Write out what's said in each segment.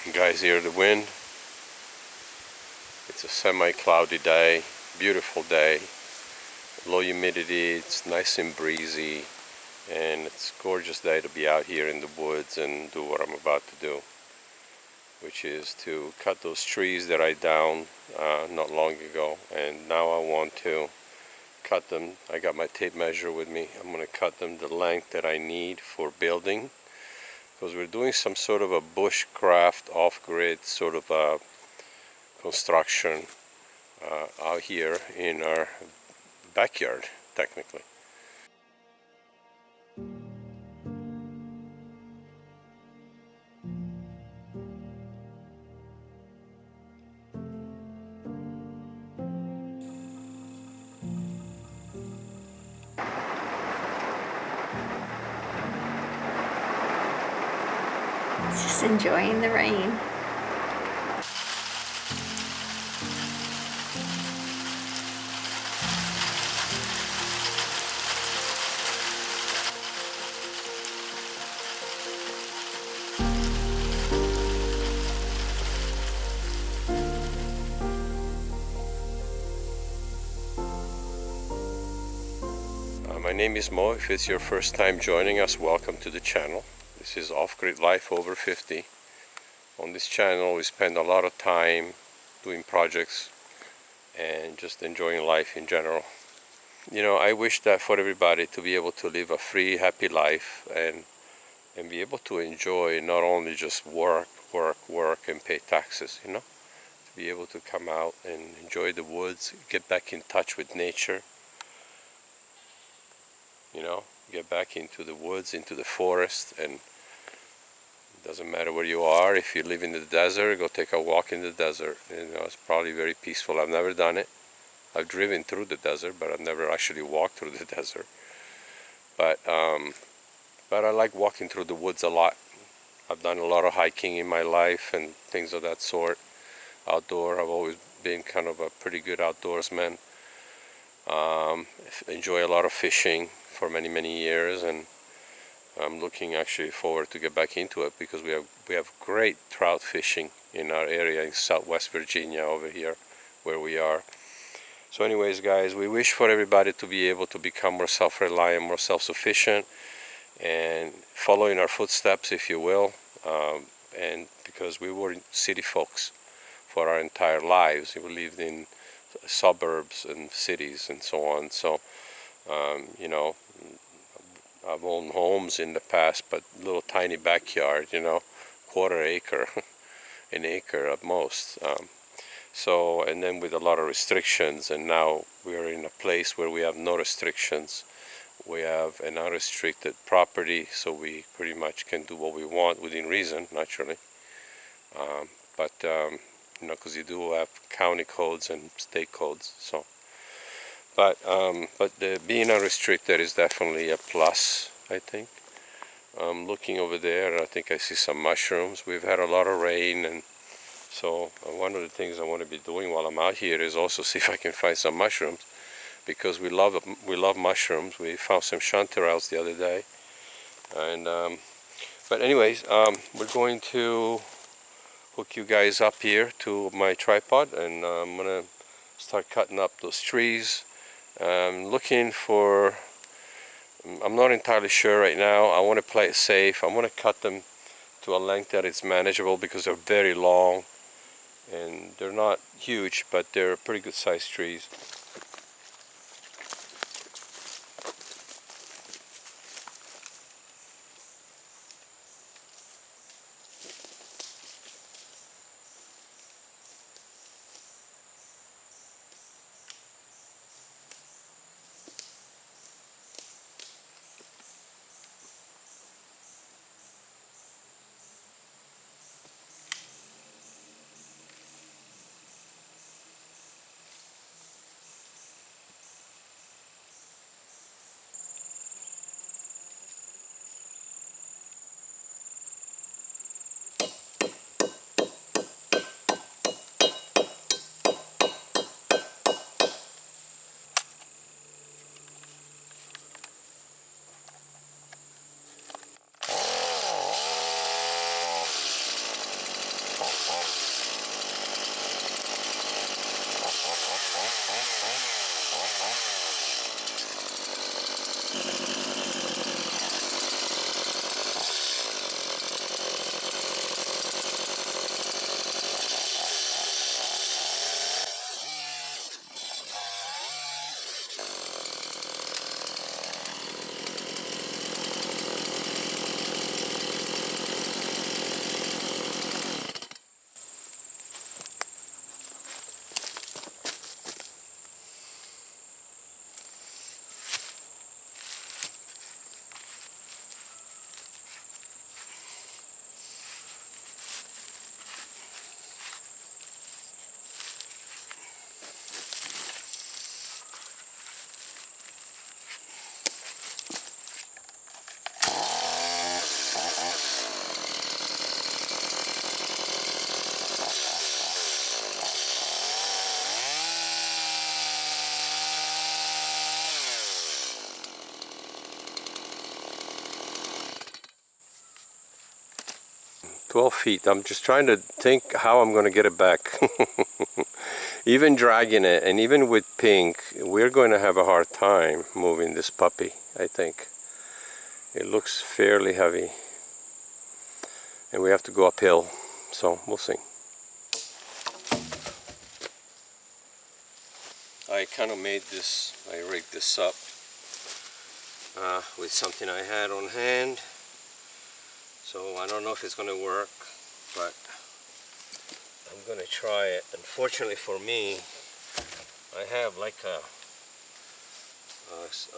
You guys hear the wind? It's a semi-cloudy day, beautiful day, low humidity, it's nice and breezy, and it's a gorgeous day to be out here in the woods and do what I'm about to do, which is to cut those trees that I downed not long ago, and now I want to cut them. I got my tape measure with me. I'm going to cut them the length that I need for building, because we're doing some sort of a bushcraft off-grid sort of a construction out here in our backyard, technically. Just enjoying the rain. My name is Mo. If it's your first time joining us, welcome to the channel. This is Off-Grid Life Over 50. On this channel we spend a lot of time doing projects and just enjoying life in general. You know, I wish that for everybody to be able to live a free, happy life and be able to enjoy not only just work and pay taxes, you know, to be able to come out and enjoy the woods, get back in touch with nature, you know, get back into the woods, into the forest, and it doesn't matter where you are. If you live in the desert, go take a walk in the desert. You know, it's probably very peaceful. I've never done it. I've driven through the desert, but I've never actually walked through the desert. But I like walking through the woods a lot. I've done a lot of hiking in my life and things of that sort. Outdoor, I've always been kind of a pretty good outdoorsman. Enjoy a lot of fishing for many years, and I'm looking actually forward to get back into it because we have great trout fishing in our area in Southwest Virginia over here where we are. So anyways, guys, we wish for everybody to be able to become more self-reliant, more self-sufficient, and follow in our footsteps, if you will, and because we were city folks for our entire lives. We lived in suburbs and cities and so on. So you know, I've owned homes in the past, but little tiny backyard, you know, quarter acre, an acre at most. So, and then with a lot of restrictions, and now we're in a place where we have no restrictions. We have an unrestricted property, so we pretty much can do what we want within reason, naturally. But you know, because you do have county codes and state codes, so. But being unrestricted is definitely a plus, I think. Looking over there, I think I see some mushrooms. We've had a lot of rain, and so one of the things I want to be doing while I'm out here is also see if I can find some mushrooms, because we love mushrooms. We found some chanterelles the other day, and but anyways, we're going to hook you guys up here to my tripod, and I'm gonna start cutting up those trees. Looking for, I'm not entirely sure right now. I want to play it safe. I want to cut them to a length that it's manageable because they're very long and they're not huge, but they're pretty good sized trees. 12 feet. I'm just trying to think how I'm going to get it back. Even dragging it, and even with Pink, we're going to have a hard time moving this puppy, I think. It looks fairly heavy. And we have to go uphill, so we'll see. I kind of made this, I rigged this up with something I had on hand. So I don't know if it's going to work, but I'm going to try it. Unfortunately for me, I have like a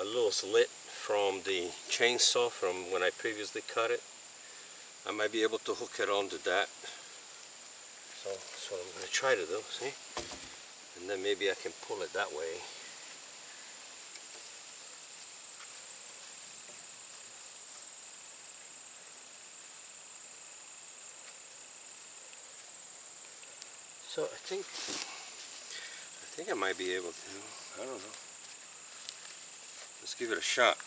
little slit from the chainsaw from when I previously cut it. I might be able to hook it onto that. So that's what I'm going to try to do, see? And then maybe I can pull it that way. So I think I might be able to. I don't know. Let's give it a shot.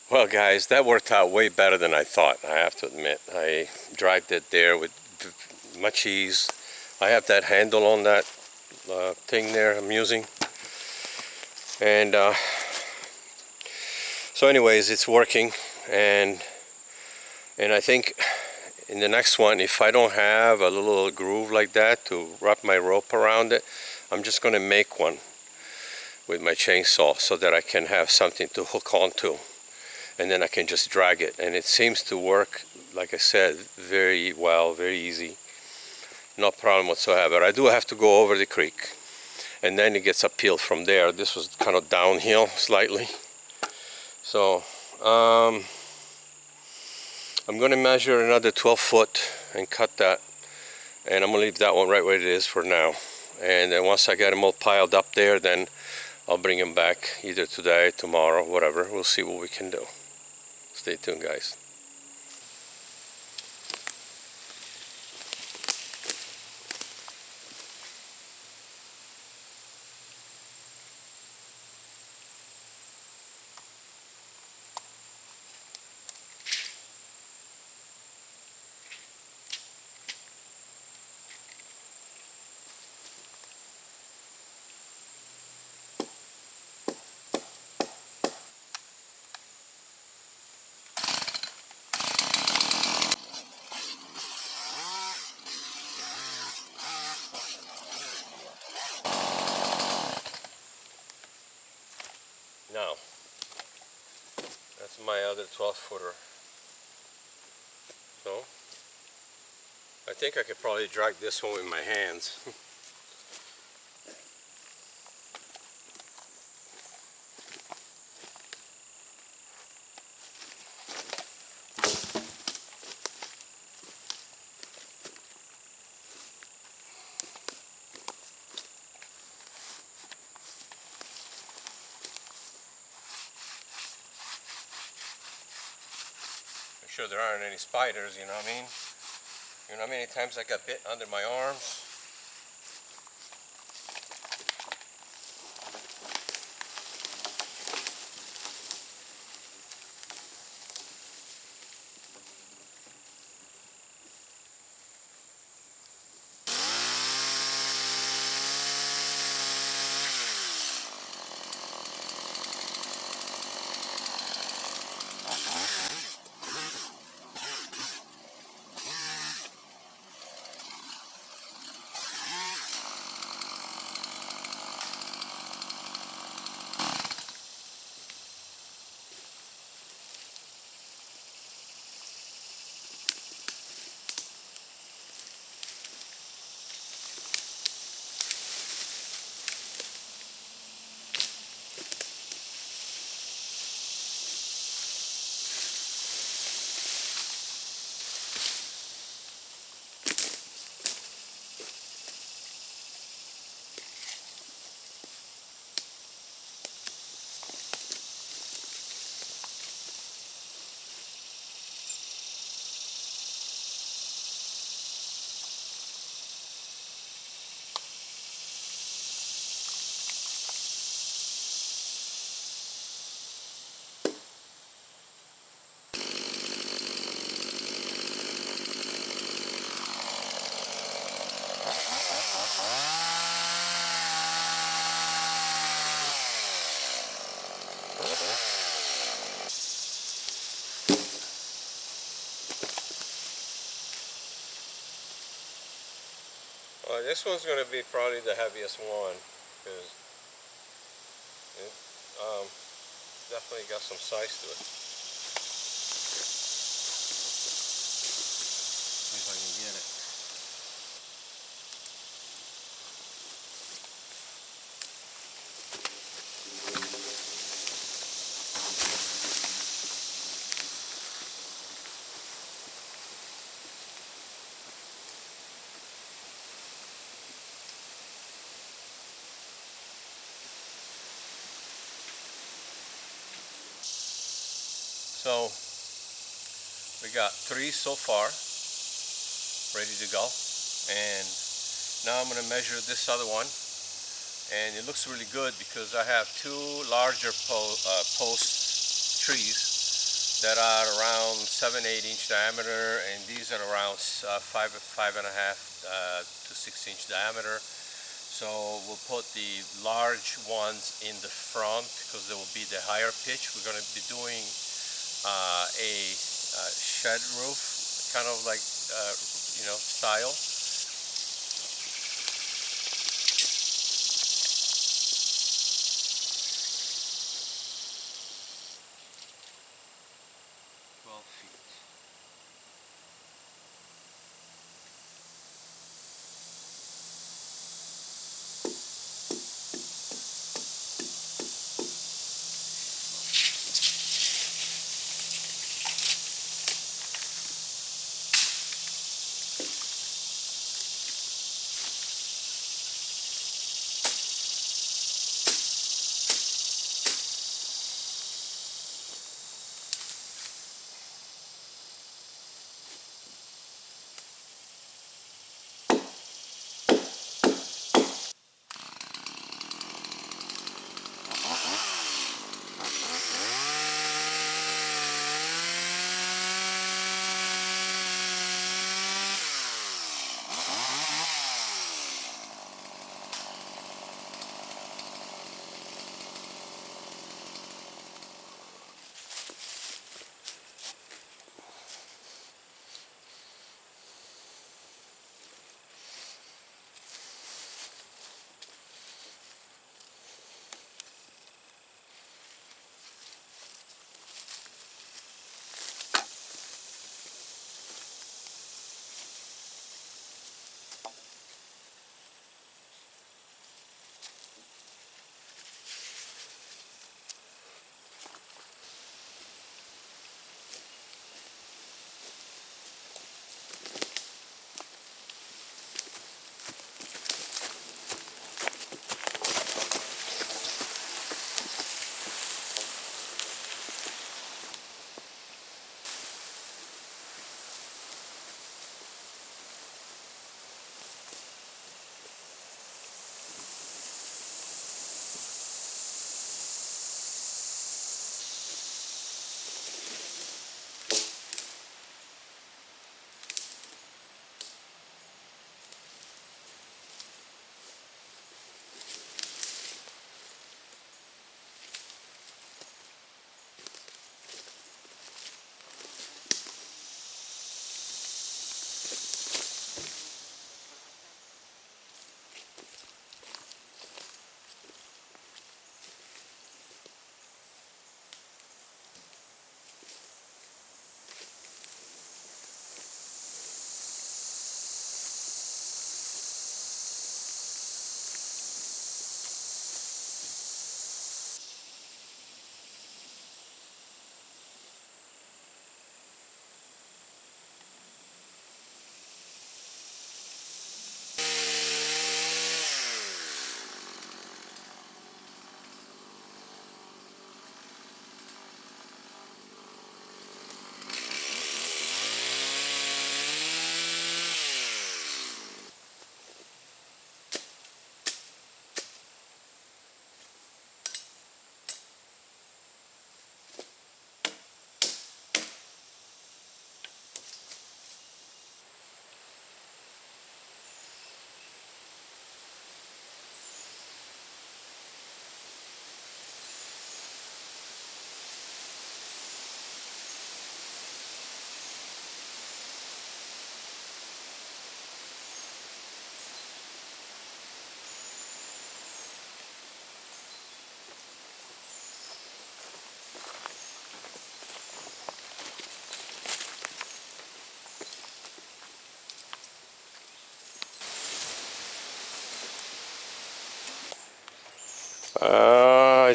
Well guys, that worked out way better than I thought, I have to admit. I dragged it there with much ease. I have that handle on that thing there I'm using. And so anyways, it's working. And I think in the next one, if I don't have a little groove like that to wrap my rope around it, I'm just going to make one with my chainsaw so that I can have something to hook onto. And then I can just drag it, and it seems to work, like I said, very well, very easy, no problem whatsoever. I do have to go over the creek, and then it gets uphill from there. This was kind of downhill slightly, so I'm going to measure another 12 foot and cut that, and I'm going to leave that one right where it is for now. And then once I get them all piled up there, then I'll bring them back either today, tomorrow, whatever. We'll see what we can do. Stay tuned, guys. Now, that's my other 12 footer. So, I think I could probably drag this one with my hands. I'm sure there aren't any spiders, you know what I mean? You know how many times I got bit under my arms? This one's going to be probably the heaviest one because it definitely got some size to it. See if I can get it. So we got 3 so far ready to go, and now I'm going to measure this other one, and it looks really good because I have 2 larger post trees that are around 7-8 inch diameter, and these are around 5.5 to 6 inch diameter. So we'll put the large ones in the front because they will be the higher pitch. We're going to be doing a shed roof, kind of like style.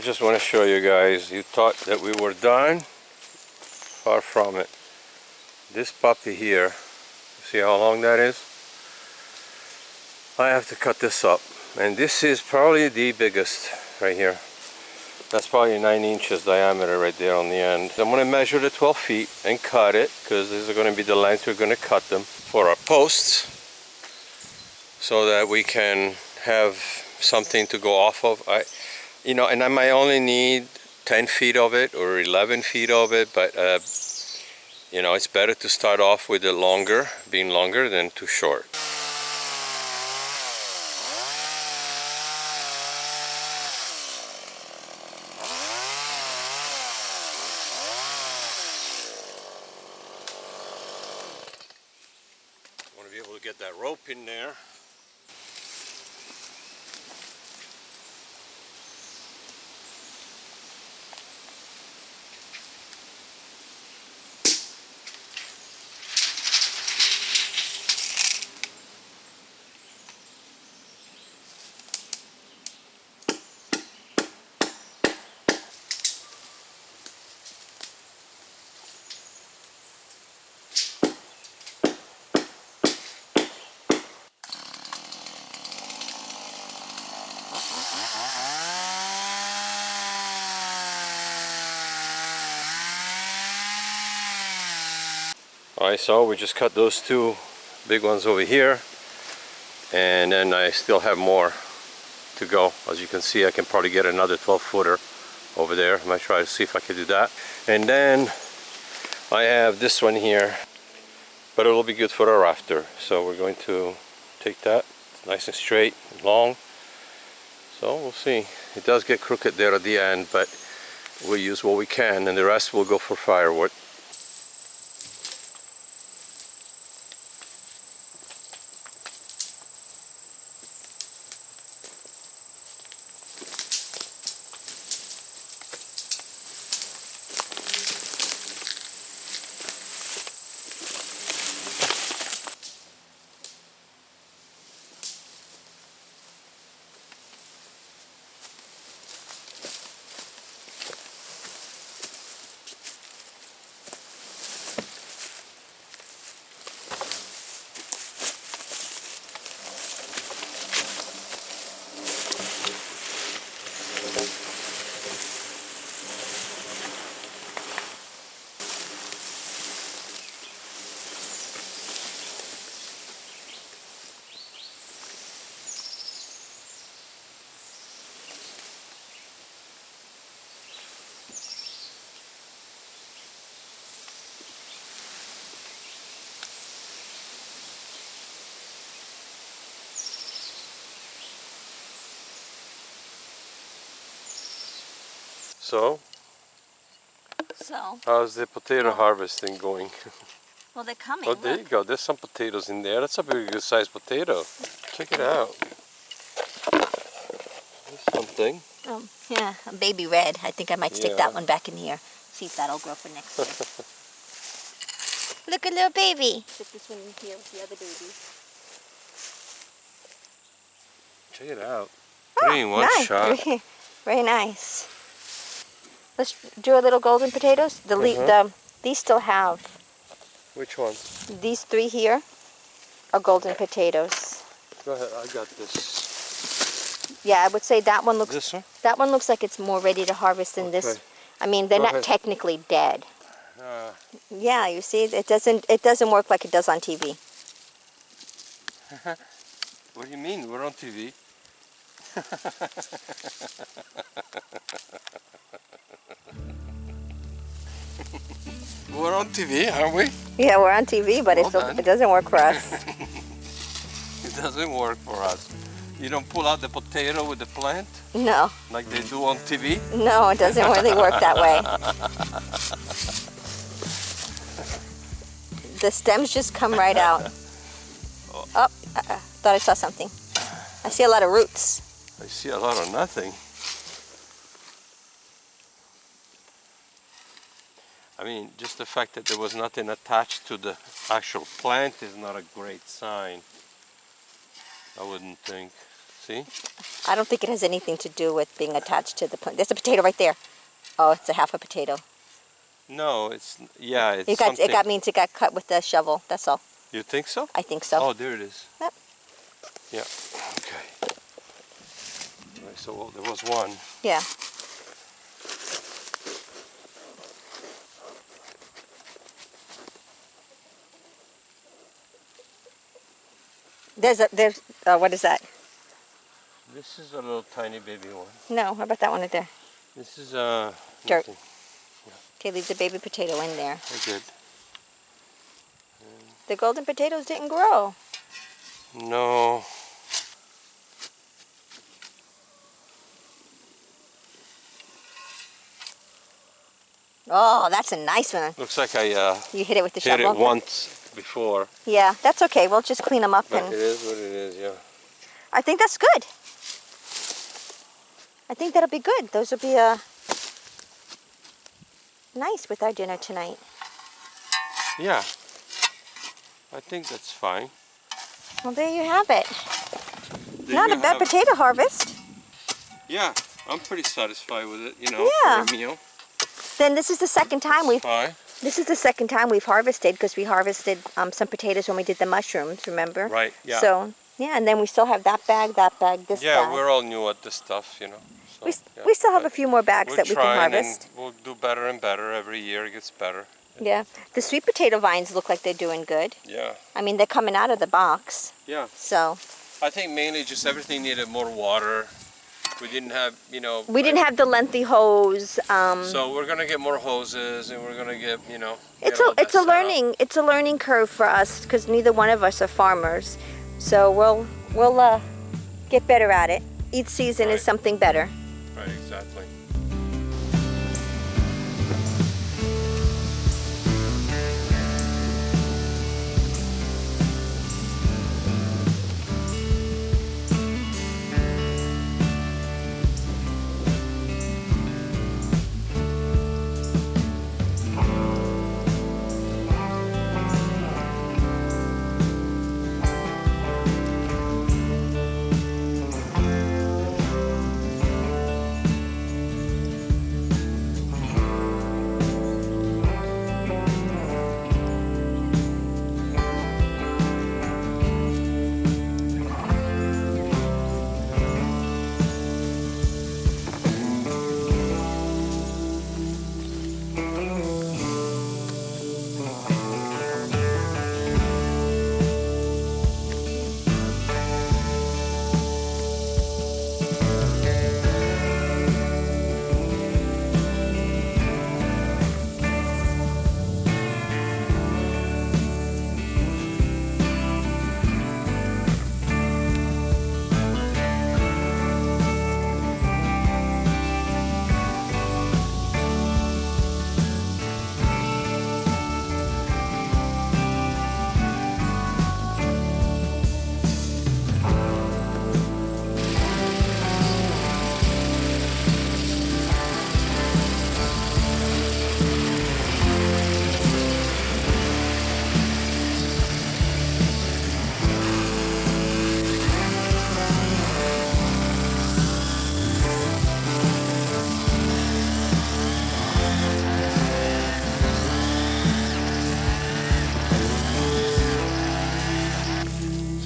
just want to show you guys. You thought that we were done? Far from it. This puppy here, see how long that is? I have to cut this up, and this is probably the biggest right here. That's probably 9 inches diameter right there on the end. I'm going to measure the 12 feet and cut it, because these are going to be the length we're going to cut them for our posts, so that we can have something to go off of. And I might only need 10 feet of it or 11 feet of it, but it's better to start off with it being longer than too short. Want to be able to get that rope in there. Alright, so we just cut those two big ones over here, and then I still have more to go. As you can see, I can probably get another 12-footer over there. I might try to see if I can do that. And then I have this one here, but it will be good for a rafter. So we're going to take that. It's nice and straight and long. So we'll see. It does get crooked there at the end, but we'll use what we can, and the rest will go for firewood. So, How's the potato harvesting going? well, they're coming. Oh, there you go. There's some potatoes in there. That's a very good sized potato. Check it out. There's something. Yeah, a baby red. I think I might stick that one back in here. See if that'll grow for next year. Look, a little baby. Stick this one in here with the other baby. Check it out. Three in one nice. shot. Very nice. Let's do a little golden potatoes. These still have. Which one? These three here are golden potatoes. Go ahead. I got this. Yeah, I would say that one looks. This one? That one looks like it's more ready to harvest than this. I mean, they're not technically dead. Yeah, you see, it doesn't work like it does on TV. What do you mean? We're on TV. We're on TV, aren't we? Yeah, we're on TV, but it doesn't work for us. It doesn't work for us. You don't pull out the potato with the plant? No. Like they do on TV? No, it doesn't really work that way. The stems just come right out. Oh, thought I saw something. I see a lot of roots. I see a lot of nothing. I mean, just the fact that there was nothing attached to the actual plant is not a great sign. I wouldn't think. See? I don't think it has anything to do with being attached to the plant. There's a potato right there. Oh, it's a half a potato. No, it's, yeah, it's It means it got cut with the shovel. That's all. You think so? I think so. Oh, there it is. Yep. Yeah. Okay. All right, so there was one. Yeah. There's what is that? This is a little tiny baby one. No, how about that one right there? This is Dirt. nothing. Okay, leave the baby potato in there. I did. The golden potatoes didn't grow. No. Oh, that's a nice one. Looks like I You hit it with the hit shovel. it once before. Yeah, that's okay. We'll just clean them up. But And it is what it is, yeah. I think that's good. I think that'll be good. Those will be nice with our dinner tonight. Yeah. I think that's fine. Well, there you have it. There Not you a bad have it. potato harvest. Yeah, I'm pretty satisfied with it, you know, Yeah. for a meal. Then this is the second time Fine. This is the second time we've harvested, because we harvested some potatoes when we did the mushrooms, remember? Right, yeah. So, yeah, and then we still have that bag, this bag. Yeah, we're all new at this stuff, you know. So, yeah. We still have But a few more bags we're that we can trying, harvest. and we'll do better and better. Every year it gets better. Yeah. The sweet potato vines look like they're doing good. Yeah. I mean, they're coming out of the box. Yeah. So. I think mainly just everything needed more water. We didn't have, you know. We didn't have the lengthy hose. So we're gonna get more hoses, and we're gonna get, you know. It's get all that a set up. it's a learning curve for us, because neither one of us are farmers. So we'll get better at it. Each season is Right. something better. Right, exactly.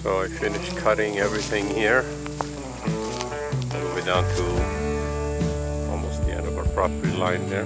So I finished cutting everything here. All the way down to almost the end of our property line there.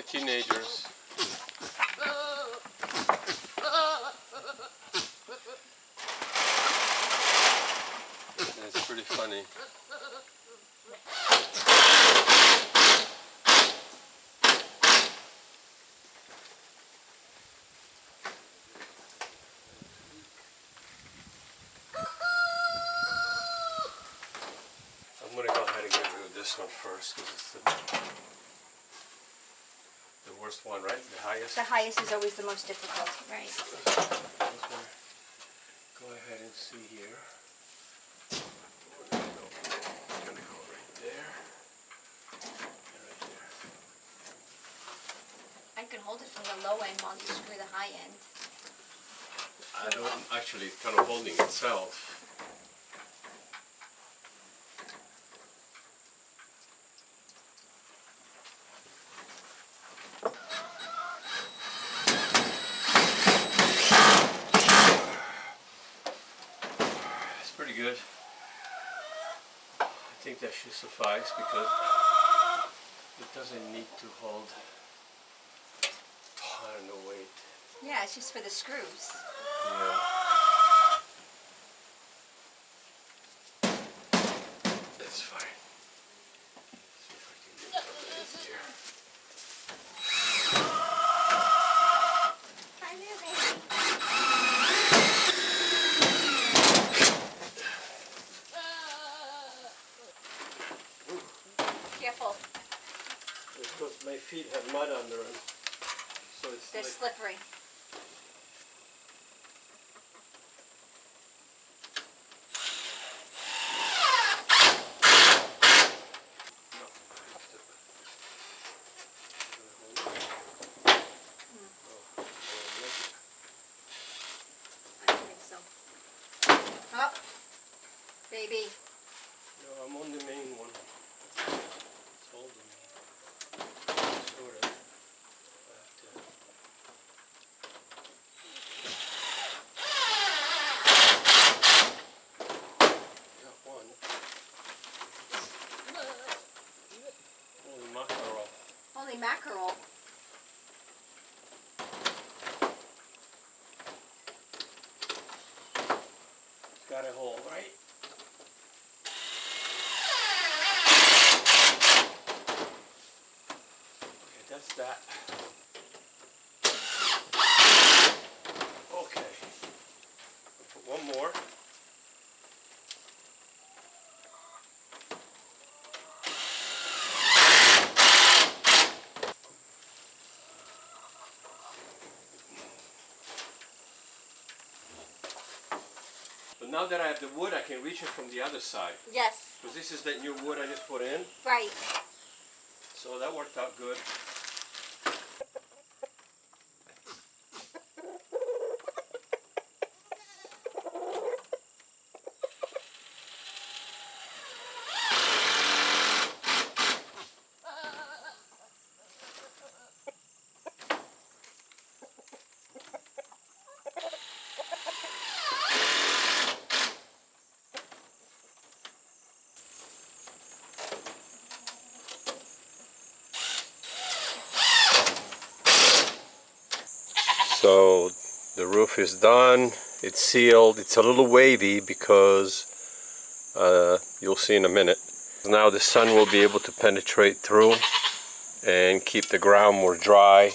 teenagers. It's pretty funny. I'm going to go ahead and get rid of this one first because it's the worst one, right? The highest? The highest is always the most difficult, right? Go ahead and see here. We're going to go right there. And right there. I can hold it from the low end while you screw the high end. I don't actually kind of holding itself. It's pretty good. I think that should suffice because it doesn't need to hold a ton of weight. Yeah, it's just for the screws. Yeah. That's fine. See if I can get it underneath here. Hi there, baby. Careful. Because my feet have mud under them, so it's They're slippery. Up, baby. No, I'm on the main one. It's holding me. Sort of. Got one. Holy mackerel. Holy mackerel. It's got a hole, right? Okay, that's that. Okay. I'll put one more. But now that I have the wood, I can reach it from the other side. Yes. Because this is that new wood I just put in. Right. So that worked out good. So the roof is done, it's sealed, it's a little wavy because you'll see in a minute. Now the sun will be able to penetrate through and keep the ground more dry.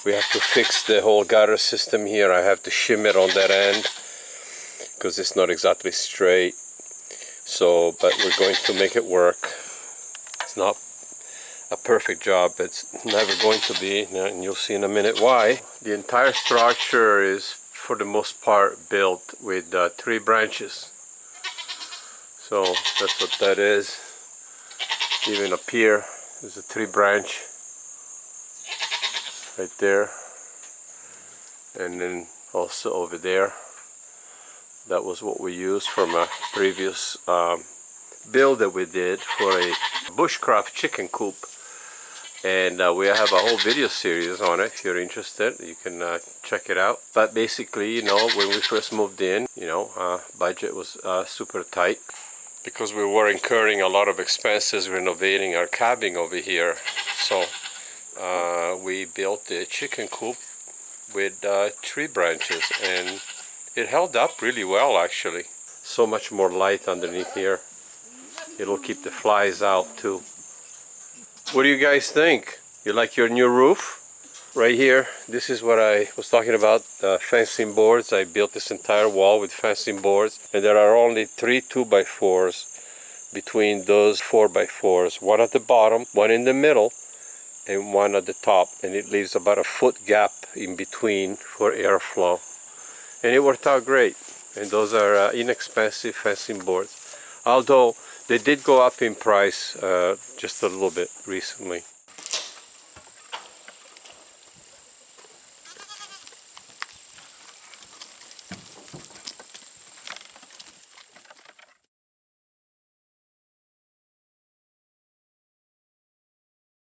We have to fix the whole gutter system here. I have to shim it on that end because it's not exactly straight. So, but we're going to make it work. It's not a perfect job. It's never going to be, and you'll see in a minute why. The entire structure is, for the most part, built with 3 branches. So that's what that is. Even up here, there's a 3 branch right there, and then also over there. That was what we used from a previous build that we did for a bushcraft chicken coop. And we have a whole video series on it. If you're interested, you can check it out. But basically, you know, when we first moved in, you know, budget was super tight because we were incurring a lot of expenses renovating our cabin over here. So we built a chicken coop with tree branches, and it held up really well actually. So much more light underneath here. It'll keep the flies out too. What do you guys think? You like your new roof? Right here, this is what I was talking about, fencing boards. I built this entire wall with fencing boards, and there are only 3 2x4s between those 4x4s. One at the bottom, one in the middle, and one at the top, and it leaves about a foot gap in between for airflow. And it worked out great. And those are inexpensive fencing boards, although they did go up in price just a little bit recently.